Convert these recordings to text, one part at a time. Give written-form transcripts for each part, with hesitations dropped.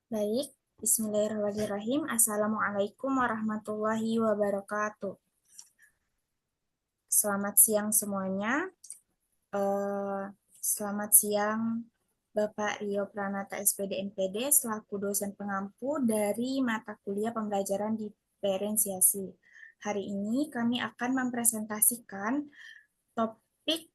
Baik, Bismillahirrahmanirrahim. Assalamualaikum warahmatullahi wabarakatuh. Selamat siang semuanya. Eh, Selamat siang Bapak Rio Pranata SPD MPD selaku dosen pengampu dari mata kuliah pembelajaran diferensiasi. Hari ini kami akan mempresentasikan topik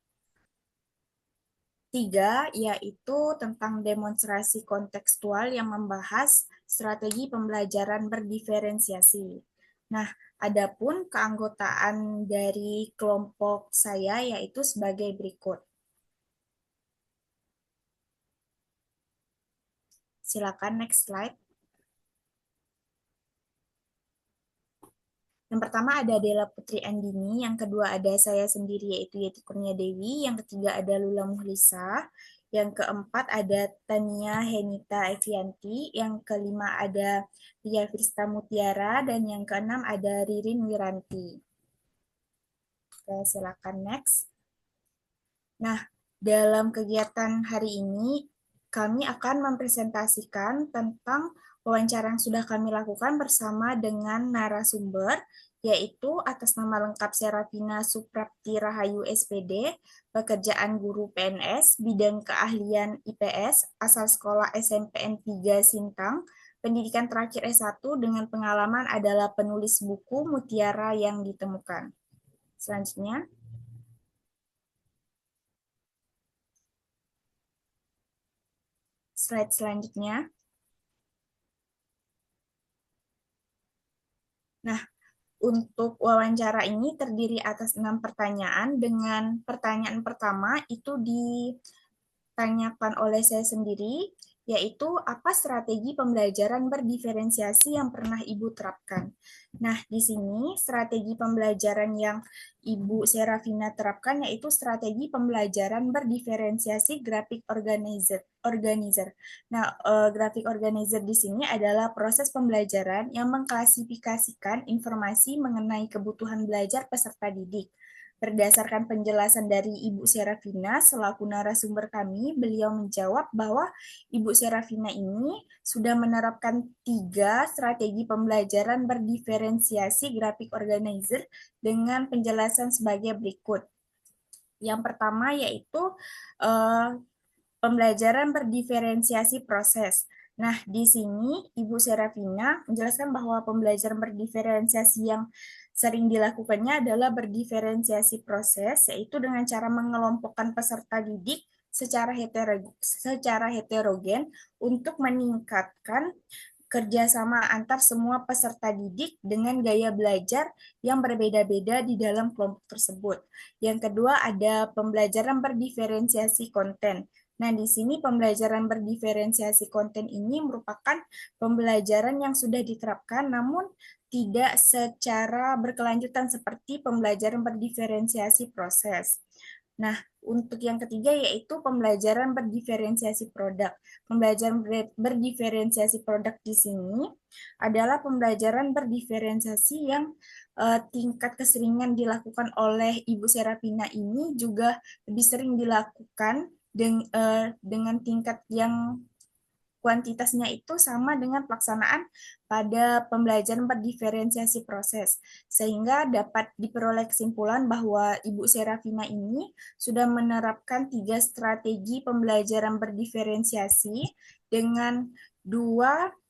3, yaitu tentang demonstrasi kontekstual yang membahas strategi pembelajaran berdiferensiasi. Nah, adapun keanggotaan dari kelompok saya yaitu sebagai berikut. Silakan next slide. Yang pertama ada Dela Putri Andini, yang kedua ada saya sendiri yaitu Yeti Kurnia Dewi, yang ketiga ada Lula Muhlisa, yang keempat ada Tania Henita Evianti, yang kelima ada Ria Firsta Mutiara, dan yang keenam ada Ririn Wiranti. Oke, silakan next. Nah, dalam kegiatan hari ini kami akan mempresentasikan tentang wawancara yang sudah kami lakukan bersama dengan narasumber, yaitu atas nama lengkap Serafina Suprapti Rahayu SPD, pekerjaan guru PNS, bidang keahlian IPS, asal sekolah SMPN 3 Sintang, pendidikan terakhir S1 dengan pengalaman adalah penulis buku Mutiara yang Ditemukan. Selanjutnya, slide selanjutnya. Nah, untuk wawancara ini terdiri atas 6 pertanyaan, dengan pertanyaan pertama itu ditanyakan oleh saya sendiri, yaitu apa strategi pembelajaran berdiferensiasi yang pernah Ibu terapkan. Nah, di sini strategi pembelajaran yang Ibu Serafina terapkan yaitu strategi pembelajaran berdiferensiasi graphic organizer. Nah, graphic organizer di sini adalah proses pembelajaran yang mengklasifikasikan informasi mengenai kebutuhan belajar peserta didik. Berdasarkan penjelasan dari Ibu Serafina selaku narasumber kami, beliau menjawab bahwa Ibu Serafina ini sudah menerapkan 3 strategi pembelajaran berdiferensiasi graphic organizer dengan penjelasan sebagai berikut. Yang pertama yaitu pembelajaran berdiferensiasi proses. Nah, di sini Ibu Serafina menjelaskan bahwa pembelajaran berdiferensiasi yang sering dilakukannya adalah berdiferensiasi proses, yaitu dengan cara mengelompokkan peserta didik secara heterogen untuk meningkatkan kerjasama antar semua peserta didik dengan gaya belajar yang berbeda-beda di dalam kelompok tersebut. Yang kedua ada pembelajaran berdiferensiasi konten. Nah, di sini pembelajaran berdiferensiasi konten ini merupakan pembelajaran yang sudah diterapkan, namun tidak secara berkelanjutan seperti pembelajaran berdiferensiasi proses. Nah, untuk yang ketiga yaitu pembelajaran berdiferensiasi produk. Pembelajaran berdiferensiasi produk di sini adalah pembelajaran berdiferensiasi yang tingkat keseringan dilakukan oleh Ibu Serapina ini juga lebih sering dilakukan dengan tingkat yang kuantitasnya itu sama dengan pelaksanaan pada pembelajaran berdiferensiasi proses, sehingga dapat diperoleh kesimpulan bahwa Ibu Serafina ini sudah menerapkan 3 strategi pembelajaran berdiferensiasi dengan 2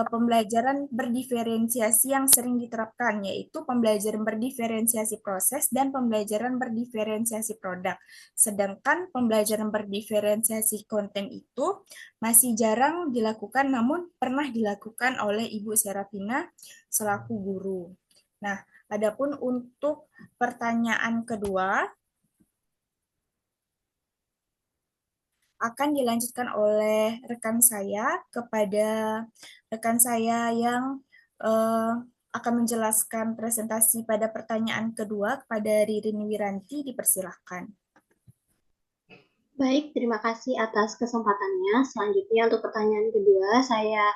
pembelajaran berdiferensiasi yang sering diterapkan, yaitu pembelajaran berdiferensiasi proses dan pembelajaran berdiferensiasi produk. Sedangkan pembelajaran berdiferensiasi konten itu masih jarang dilakukan, namun pernah dilakukan oleh Ibu Serafina selaku guru. Nah, adapun untuk pertanyaan kedua akan dilanjutkan oleh rekan saya kepada rekan saya yang akan menjelaskan presentasi pada pertanyaan kedua kepada Ririn Wiranti, dipersilahkan. Baik, terima kasih atas kesempatannya. Selanjutnya untuk pertanyaan kedua, saya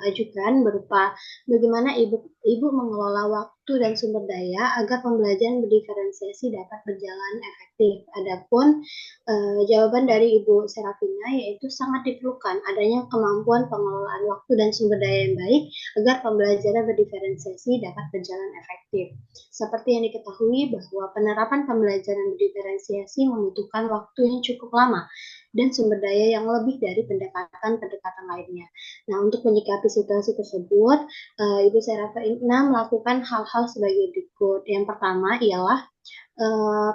ajukan berupa bagaimana ibu mengelola waktu dan sumber daya agar pembelajaran berdiferensiasi dapat berjalan efektif. Adapun jawaban dari Ibu Serafina yaitu sangat diperlukan adanya kemampuan pengelolaan waktu dan sumber daya yang baik agar pembelajaran berdiferensiasi dapat berjalan efektif. Seperti yang diketahui bahwa penerapan pembelajaran berdiferensiasi membutuhkan waktu yang cukup lama dan sumber daya yang lebih dari pendekatan-pendekatan lainnya. Nah, untuk menyikapi situasi tersebut, Ibu Serafina melakukan hal-hal sebagai berikut. Yang pertama ialah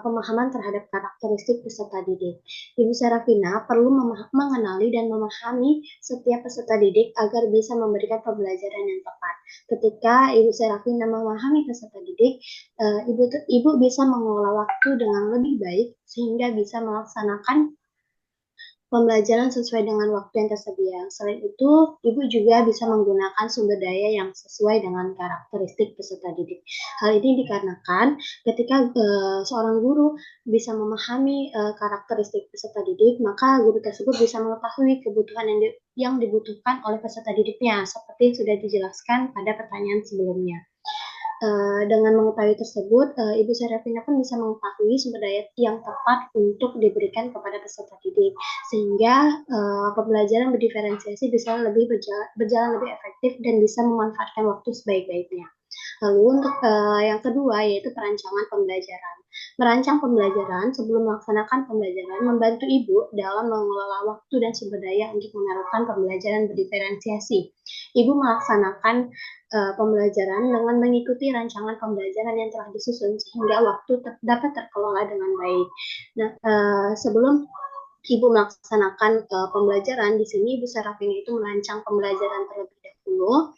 pemahaman terhadap karakteristik peserta didik. Ibu Serafina perlu mengenali dan memahami setiap peserta didik agar bisa memberikan pembelajaran yang tepat. Ketika Ibu Serafina memahami peserta didik, ibu bisa mengelola waktu dengan lebih baik sehingga bisa melaksanakan pembelajaran sesuai dengan waktu yang tersedia. Selain itu, ibu juga bisa menggunakan sumber daya yang sesuai dengan karakteristik peserta didik. Hal ini dikarenakan ketika seorang guru bisa memahami karakteristik peserta didik, maka guru tersebut bisa mengetahui kebutuhan yang dibutuhkan oleh peserta didiknya, seperti yang sudah dijelaskan pada pertanyaan sebelumnya. Dengan mengetahui tersebut, Ibu Serafina pun bisa mengetahui sumber daya yang tepat untuk diberikan kepada peserta didik, sehingga pembelajaran berdiferensiasi bisa berjalan lebih efektif dan bisa memanfaatkan waktu sebaik-baiknya. Lalu untuk yang kedua yaitu perancangan pembelajaran. Merancang pembelajaran sebelum melaksanakan pembelajaran membantu ibu dalam mengelola waktu dan sumber daya untuk menerapkan pembelajaran berdiferensiasi. Ibu melaksanakan pembelajaran dengan mengikuti rancangan pembelajaran yang telah disusun sehingga waktu dapat terkelola dengan baik. Nah, sebelum Ibu melaksanakan pembelajaran, di sini Ibu Serafini itu merancang pembelajaran terlebih dahulu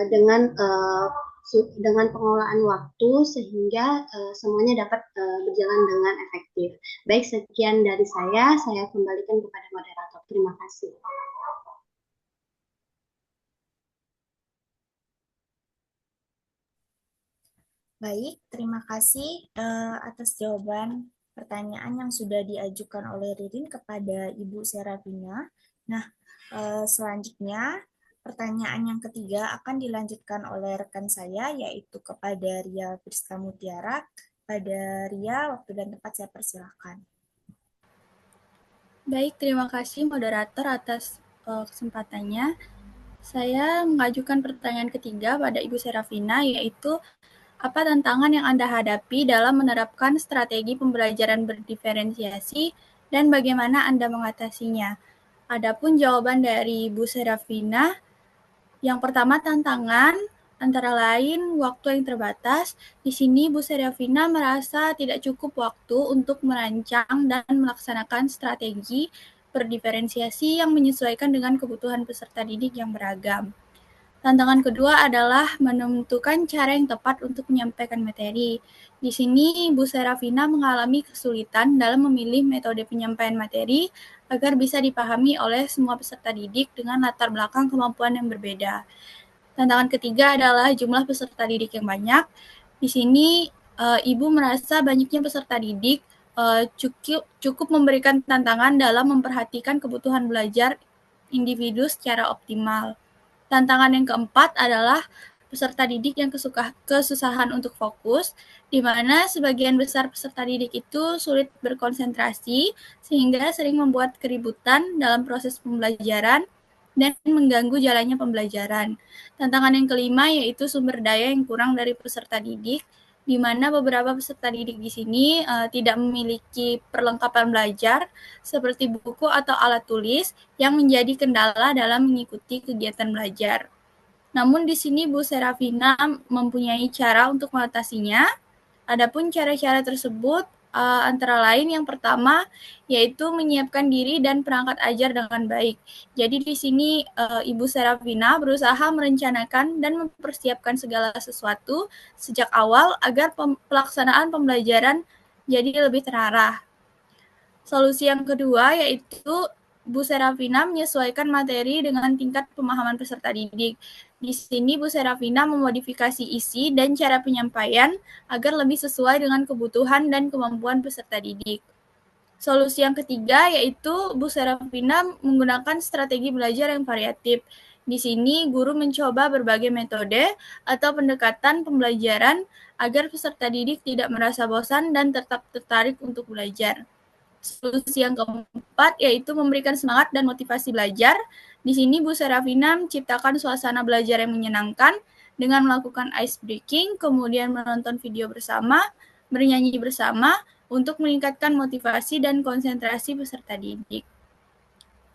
dengan pengelolaan waktu sehingga semuanya dapat berjalan dengan efektif. Baik, sekian dari saya kembalikan kepada moderator. Terima kasih. Baik, terima kasih atas jawaban pertanyaan yang sudah diajukan oleh Ririn kepada Ibu Serafina. Nah, selanjutnya pertanyaan yang ketiga akan dilanjutkan oleh rekan saya, yaitu kepada Ria Priska Mutiara. Pada Ria, waktu dan tempat saya persilakan. Baik, terima kasih moderator atas kesempatannya. Saya mengajukan pertanyaan ketiga pada Ibu Serafina, yaitu apa tantangan yang Anda hadapi dalam menerapkan strategi pembelajaran berdiferensiasi dan bagaimana Anda mengatasinya? Adapun jawaban dari Ibu Serafina, yang pertama tantangan antara lain waktu yang terbatas. Di sini Bu Serafina merasa tidak cukup waktu untuk merancang dan melaksanakan strategi berdiferensiasi yang menyesuaikan dengan kebutuhan peserta didik yang beragam. Tantangan kedua adalah menentukan cara yang tepat untuk menyampaikan materi. Di sini, Bu Serafina mengalami kesulitan dalam memilih metode penyampaian materi agar bisa dipahami oleh semua peserta didik dengan latar belakang kemampuan yang berbeda. Tantangan ketiga adalah jumlah peserta didik yang banyak. Di sini, Ibu merasa banyaknya peserta didik cukup memberikan tantangan dalam memperhatikan kebutuhan belajar individu secara optimal. Tantangan yang keempat adalah peserta didik yang kesusahan untuk fokus, di mana sebagian besar peserta didik itu sulit berkonsentrasi, sehingga sering membuat keributan dalam proses pembelajaran dan mengganggu jalannya pembelajaran. Tantangan yang kelima yaitu sumber daya yang kurang dari peserta didik, di mana beberapa peserta didik di sini tidak memiliki perlengkapan belajar seperti buku atau alat tulis yang menjadi kendala dalam mengikuti kegiatan belajar. Namun di sini Bu Serafina mempunyai cara untuk mengatasinya. Adapun cara-cara tersebut antara lain yang pertama yaitu menyiapkan diri dan perangkat ajar dengan baik. Jadi di sini Ibu Serafina berusaha merencanakan dan mempersiapkan segala sesuatu sejak awal agar pelaksanaan pembelajaran jadi lebih terarah. Solusi yang kedua yaitu Bu Serafina menyesuaikan materi dengan tingkat pemahaman peserta didik. Di sini Bu Serafina memodifikasi isi dan cara penyampaian agar lebih sesuai dengan kebutuhan dan kemampuan peserta didik. Solusi yang ketiga yaitu Bu Serafina menggunakan strategi belajar yang variatif. Di sini, guru mencoba berbagai metode atau pendekatan pembelajaran agar peserta didik tidak merasa bosan dan tetap tertarik untuk belajar. Solusi yang keempat yaitu memberikan semangat dan motivasi belajar. Di sini Bu Serafina menciptakan suasana belajar yang menyenangkan dengan melakukan ice breaking, kemudian menonton video bersama, bernyanyi bersama untuk meningkatkan motivasi dan konsentrasi peserta didik.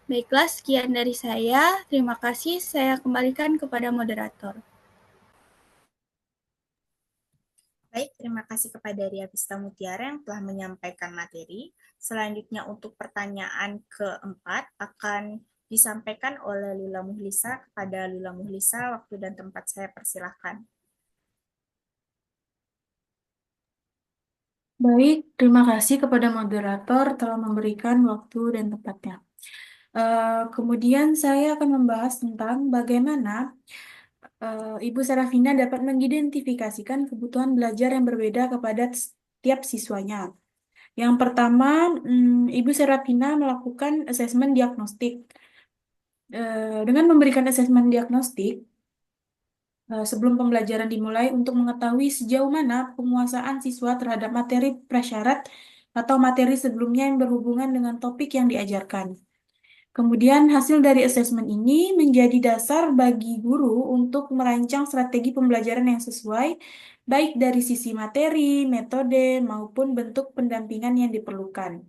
Baiklah, sekian dari saya. Terima kasih. Saya kembalikan kepada moderator. Baik, terima kasih kepada Ria Pista Mutiara yang telah menyampaikan materi. Selanjutnya untuk pertanyaan keempat akan disampaikan oleh Lula Muhlisa. Kepada Lula Muhlisa, waktu dan tempat saya persilahkan. Baik, terima kasih kepada moderator telah memberikan waktu dan tempatnya. Kemudian saya akan membahas tentang bagaimana Ibu Serafina dapat mengidentifikasikan kebutuhan belajar yang berbeda kepada setiap siswanya. Yang pertama, Ibu Serafina melakukan asesmen diagnostik. Dengan memberikan asesmen diagnostik, sebelum pembelajaran dimulai untuk mengetahui sejauh mana penguasaan siswa terhadap materi prasyarat atau materi sebelumnya yang berhubungan dengan topik yang diajarkan. Kemudian hasil dari asesmen ini menjadi dasar bagi guru untuk merancang strategi pembelajaran yang sesuai, baik dari sisi materi, metode, maupun bentuk pendampingan yang diperlukan.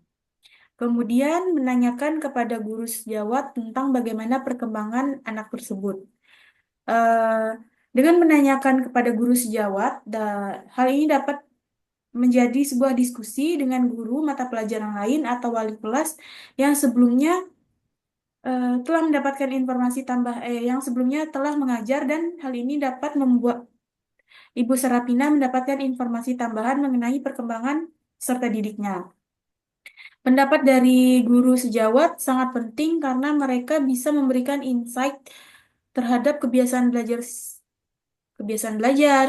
Kemudian menanyakan kepada guru sejawat tentang bagaimana perkembangan anak tersebut. Dengan menanyakan kepada guru sejawat, hal ini dapat menjadi sebuah diskusi dengan guru mata pelajaran lain atau wali kelas yang sebelumnya telah mendapatkan informasi yang sebelumnya telah mengajar, dan hal ini dapat membuat Ibu Serapina mendapatkan informasi tambahan mengenai perkembangan peserta didiknya. Pendapat dari guru sejawat sangat penting karena mereka bisa memberikan insight terhadap kebiasaan belajar,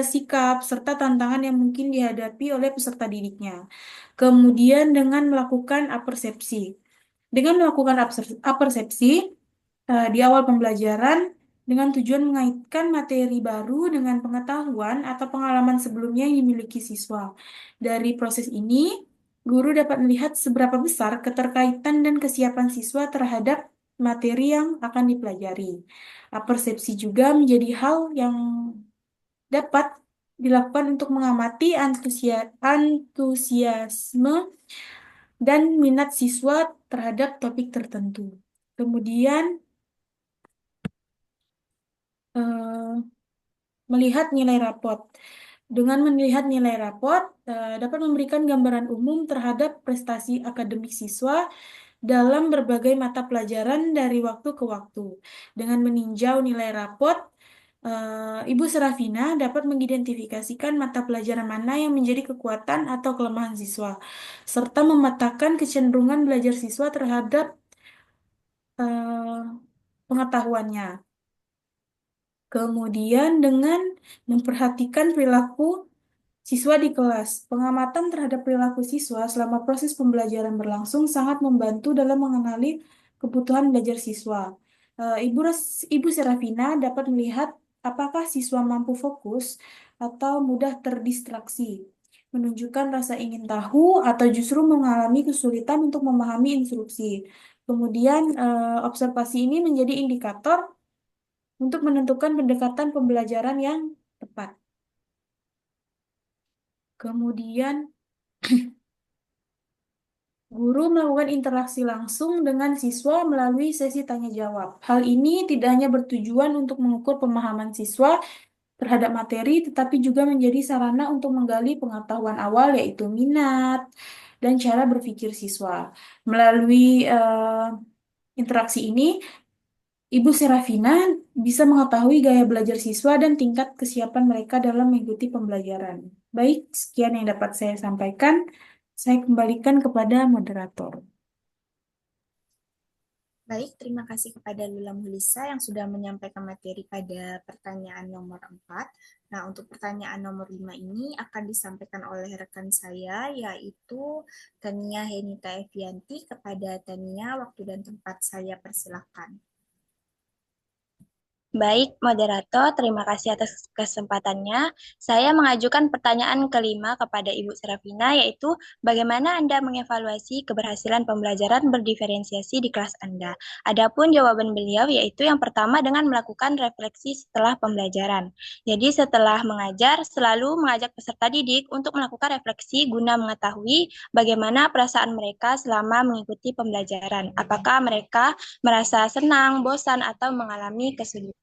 sikap, serta tantangan yang mungkin dihadapi oleh peserta didiknya. Kemudian dengan melakukan apersepsi. Dengan melakukan apersepsi di awal pembelajaran dengan tujuan mengaitkan materi baru dengan pengetahuan atau pengalaman sebelumnya yang dimiliki siswa. Dari proses ini, guru dapat melihat seberapa besar keterkaitan dan kesiapan siswa terhadap materi yang akan dipelajari. Apersepsi juga menjadi hal yang dapat dilakukan untuk mengamati antusiasme dan minat siswa terhadap topik tertentu. Kemudian, melihat nilai rapot. Dengan melihat nilai rapot, dapat memberikan gambaran umum terhadap prestasi akademik siswa dalam berbagai mata pelajaran dari waktu ke waktu. Dengan meninjau nilai rapot, Ibu Serafina dapat mengidentifikasikan mata pelajaran mana yang menjadi kekuatan atau kelemahan siswa, serta memetakan kecenderungan belajar siswa terhadap pengetahuannya. Kemudian dengan memperhatikan perilaku siswa di kelas, pengamatan terhadap perilaku siswa selama proses pembelajaran berlangsung sangat membantu dalam mengenali kebutuhan belajar siswa. Ibu Serafina dapat melihat apakah siswa mampu fokus atau mudah terdistraksi, menunjukkan rasa ingin tahu atau justru mengalami kesulitan untuk memahami instruksi. Kemudian observasi ini menjadi indikator untuk menentukan pendekatan pembelajaran yang tepat. Kemudian, guru melakukan interaksi langsung dengan siswa melalui sesi tanya jawab. Hal ini tidak hanya bertujuan untuk mengukur pemahaman siswa terhadap materi, tetapi juga menjadi sarana untuk menggali pengetahuan awal, yaitu minat dan cara berpikir siswa. Melalui interaksi ini, Ibu Serafina bisa mengetahui gaya belajar siswa dan tingkat kesiapan mereka dalam mengikuti pembelajaran. Baik, sekian yang dapat saya sampaikan. Saya kembalikan kepada moderator. Baik, terima kasih kepada Lula Muhlisa yang sudah menyampaikan materi pada pertanyaan nomor 4. Nah, untuk pertanyaan nomor 5 ini akan disampaikan oleh rekan saya, yaitu Tania Henita Evianti. Kepada Tania, waktu dan tempat saya persilahkan. Baik, moderator, terima kasih atas kesempatannya. Saya mengajukan pertanyaan kelima kepada Ibu Serafina, yaitu bagaimana Anda mengevaluasi keberhasilan pembelajaran berdiferensiasi di kelas Anda? Adapun jawaban beliau yaitu yang pertama dengan melakukan refleksi setelah pembelajaran. Jadi setelah mengajar, selalu mengajak peserta didik untuk melakukan refleksi guna mengetahui bagaimana perasaan mereka selama mengikuti pembelajaran. Apakah mereka merasa senang, bosan, atau mengalami kesulitan.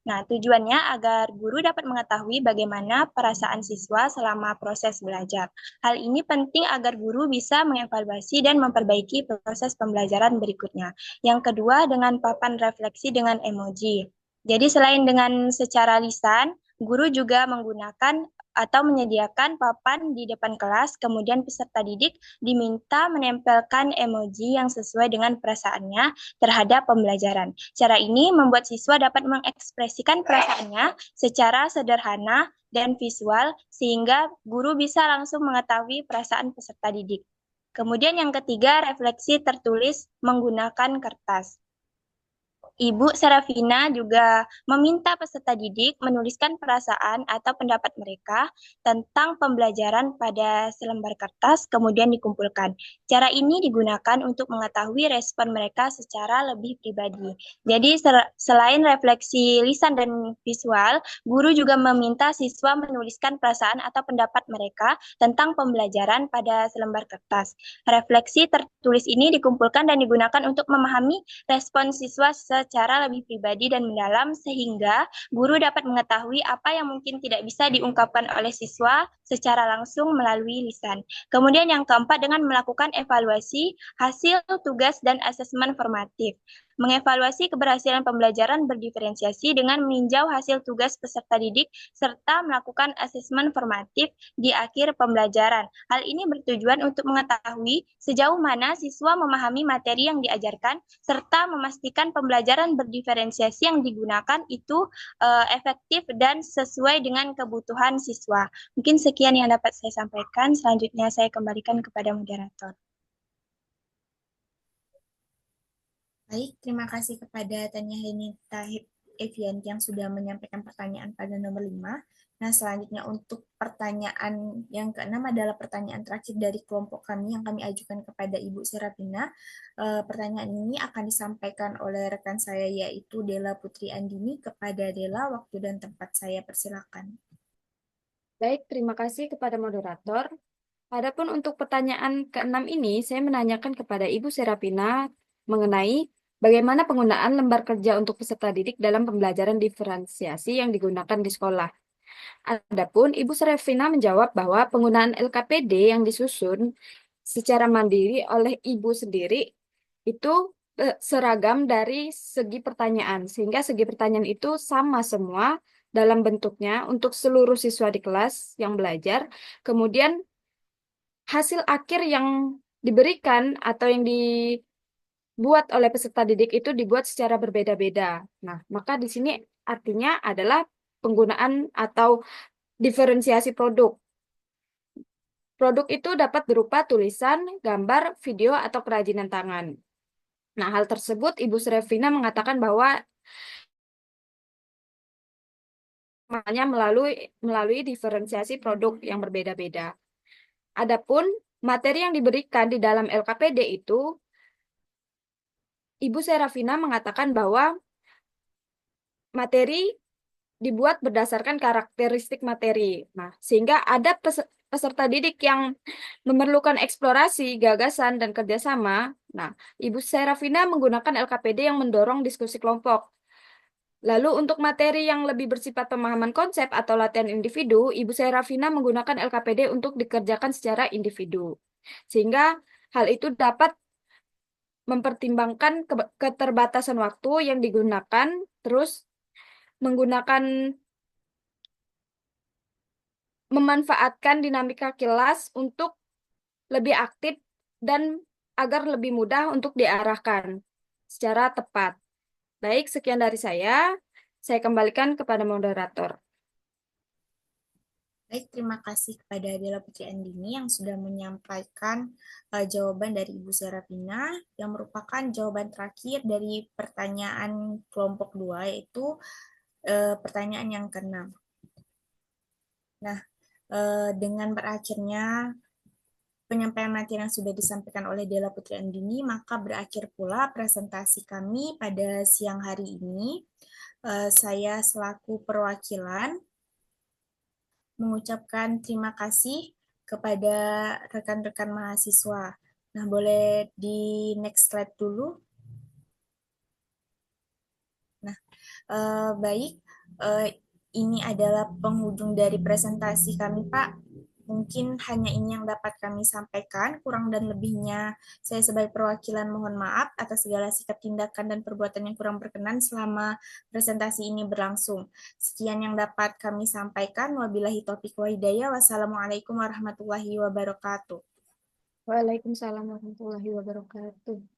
Nah, tujuannya agar guru dapat mengetahui bagaimana perasaan siswa selama proses belajar. Hal ini penting agar guru bisa mengevaluasi dan memperbaiki proses pembelajaran berikutnya. Yang kedua, dengan papan refleksi dengan emoji. Jadi, selain dengan secara lisan, guru juga menggunakan atau menyediakan papan di depan kelas, kemudian peserta didik diminta menempelkan emoji yang sesuai dengan perasaannya terhadap pembelajaran. Cara ini membuat siswa dapat mengekspresikan perasaannya secara sederhana dan visual sehingga guru bisa langsung mengetahui perasaan peserta didik. Kemudian yang ketiga, refleksi tertulis menggunakan kertas. Ibu Serafina juga meminta peserta didik menuliskan perasaan atau pendapat mereka tentang pembelajaran pada selembar kertas, kemudian dikumpulkan. Cara ini digunakan untuk mengetahui respon mereka secara lebih pribadi. Jadi, selain refleksi lisan dan visual, guru juga meminta siswa menuliskan perasaan atau pendapat mereka tentang pembelajaran pada selembar kertas. Refleksi tertulis ini dikumpulkan dan digunakan untuk memahami respon siswa secara lebih pribadi dan mendalam sehingga guru dapat mengetahui apa yang mungkin tidak bisa diungkapkan oleh siswa secara langsung melalui lisan. Kemudian yang keempat dengan melakukan evaluasi hasil tugas dan asesmen formatif. Mengevaluasi keberhasilan pembelajaran berdiferensiasi dengan meninjau hasil tugas peserta didik serta melakukan asesmen formatif di akhir pembelajaran. Hal ini bertujuan untuk mengetahui sejauh mana siswa memahami materi yang diajarkan serta memastikan pembelajaran berdiferensiasi yang digunakan itu efektif dan sesuai dengan kebutuhan siswa. Mungkin sekian yang dapat saya sampaikan. Selanjutnya saya kembalikan kepada moderator. Baik, terima kasih kepada Tania Henita Evianti yang sudah menyampaikan pertanyaan pada nomor 5. Nah, selanjutnya untuk pertanyaan yang keenam adalah pertanyaan terakhir dari kelompok kami yang kami ajukan kepada Ibu Serafina. Pertanyaan ini akan disampaikan oleh rekan saya yaitu Dela Putri Andini. Kepada Dela, waktu dan tempat saya persilakan. Baik, terima kasih kepada moderator. Adapun untuk pertanyaan keenam ini, saya menanyakan kepada Ibu Serafina mengenai bagaimana penggunaan lembar kerja untuk peserta didik dalam pembelajaran diferensiasi yang digunakan di sekolah. Adapun Ibu Serafina menjawab bahwa penggunaan LKPD yang disusun secara mandiri oleh Ibu sendiri itu seragam dari segi pertanyaan, sehingga segi pertanyaan itu sama semua dalam bentuknya untuk seluruh siswa di kelas yang belajar. Kemudian hasil akhir yang diberikan atau yang dibuat oleh peserta didik itu dibuat secara berbeda-beda. Nah, maka di sini artinya adalah penggunaan atau diferensiasi produk. Produk itu dapat berupa tulisan, gambar, video, atau kerajinan tangan. Nah, hal tersebut Ibu Serafina mengatakan bahwa melalui diferensiasi produk yang berbeda-beda. Adapun materi yang diberikan di dalam LKPD itu, Ibu Serafina mengatakan bahwa materi dibuat berdasarkan karakteristik materi. Nah, sehingga ada peserta didik yang memerlukan eksplorasi, gagasan, dan kerjasama. Nah, Ibu Serafina menggunakan LKPD yang mendorong diskusi kelompok. Lalu untuk materi yang lebih bersifat pemahaman konsep atau latihan individu, Ibu Serafina menggunakan LKPD untuk dikerjakan secara individu. Sehingga hal itu dapat mempertimbangkan keterbatasan waktu yang digunakan, terus memanfaatkan dinamika kelas untuk lebih aktif dan agar lebih mudah untuk diarahkan secara tepat. Baik, sekian dari saya. Saya kembalikan kepada moderator. Baik, terima kasih kepada Dela Putri Andini yang sudah menyampaikan jawaban dari Ibu Serafina yang merupakan jawaban terakhir dari pertanyaan kelompok 2, yaitu pertanyaan yang ke-6. Nah, dengan berakhirnya penyampaian materi yang sudah disampaikan oleh Dela Putri Andini, maka berakhir pula presentasi kami pada siang hari ini. Saya selaku perwakilan mengucapkan terima kasih kepada rekan-rekan mahasiswa. Nah, boleh di next slide dulu. Nah, baik, ini adalah penghujung dari presentasi kami, Pak. Mungkin hanya ini yang dapat kami sampaikan, kurang dan lebihnya saya sebagai perwakilan mohon maaf atas segala sikap, tindakan, dan perbuatan yang kurang berkenan selama presentasi ini berlangsung. Sekian yang dapat kami sampaikan. Wabillahi taufiq wa hidayah. Wassalamualaikum warahmatullahi wabarakatuh. Waalaikumsalam warahmatullahi wabarakatuh.